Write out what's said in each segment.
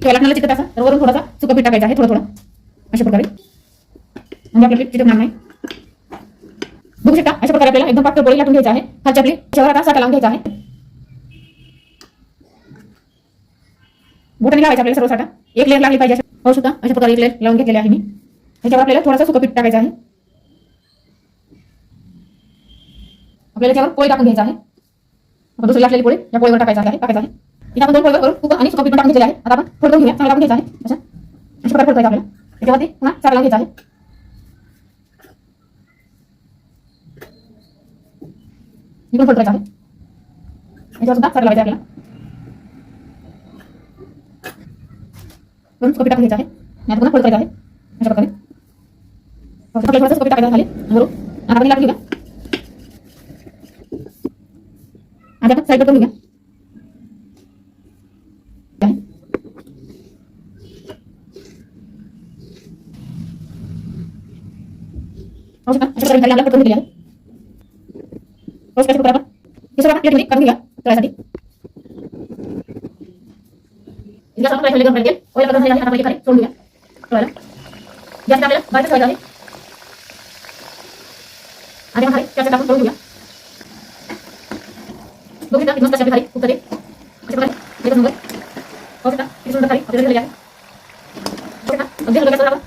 लागणारा चिकट असा तर वरून थोडासा सुका पीठ टाकायचा आहे, थोडं थोडं अशा प्रकारे, म्हणजे आपले चिकट होणार नाही। बघू शकता अशा प्रकारे आपल्याला एकदम पातळ पोळी लाटून घ्यायची आहे। खालच्या आपली शेवर आता साठा लावून घ्यायचा आहे। बोटाने लावायचा आपल्याला सर्व साठा, एक लेअर लागली पाहिजे। पाहू शकता अशा प्रकारे एक लेअर लावून घेतलेली आहे मी। त्याच्यावर आपल्याला थोडासा सुका पीठ टाकायचं आहे। आपल्याला त्यावर पोळी टाकून घ्यायचा आहे। आपण दुसरी लाटलेली पोळी या पोळीवर टाकायचा आहे इथे आपण दोन पोळीवर करून कुकर आणि सुका पीठ टाकून घेतलेले आहे। आता आपण फोडून घेऊया, चांगला टाकून घ्यायचा आहे। अशा प्रकारे फोडायचा आपल्याला, त्याच्यावरती पुन्हा चार लावून घ्यायचा आहे। इकडून फोडायचा आहे, याच्यावर सुद्धा चार लावायचा आपल्याला, करून सुका पीठ टाकून घ्यायचा आहे। आता पुन्हा फोडायचा आहे अशा प्रकारे। आपल्याला थोडंसं सुका पीठ टाकायचं झाले बरोबर। आता आपण लाटून घेऊया, आता आपण साईड करून घेऊया। अशा प्रकारे खाली आपल्याला पटवून दिली आहे। अशा प्रकारे आपण हे सगळं प्लेटमध्ये काढून घेऊया तळायसाठी। इथला आपण फ्राय गरम केले, ऑइल गरम झाले आहे। आता आपण खाली सोडून घेऊया तळायला। गॅस आपल्याला बारीक ठेवायचा आहे। आणि खाली त्याचं टाकून तळून घेऊया। बघू शकता किती मस्त अशी खाली उतरते अशा प्रकारे एकच नंबर। बघू शकता किती सुंदर खाली आपल्याला झाली आहे। बघू शकता अगदी हलक्या आपण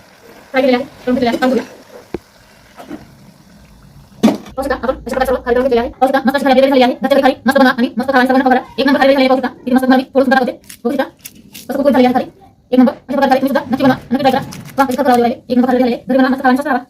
फ्राय केलेली आहे, तळून घेतलेली आहे। काढून घेऊया। बघू शकता आपण अशा प्रकारे सर्व खाली तळून घेतलेली आहे। बघू शकता मस्त अशी खाली झाली आहे। त्याच्या खाली मस्त बनवा आणि मस्त खायला सगळ्यांना बघा। एक नंबर खाली झाली आहे। बघू शकता किती मस्त बनवली, थोडं सुंदर होते। बघू शकता कसं कुकर झाली आहे खाली, एक नंबर। अशा प्रकारे तुम्ही सुद्धा नक्की बनवा, नक्की ट्राय करा। एक नंबर खाली झाली आहे, घरी बनवा मस्त खायला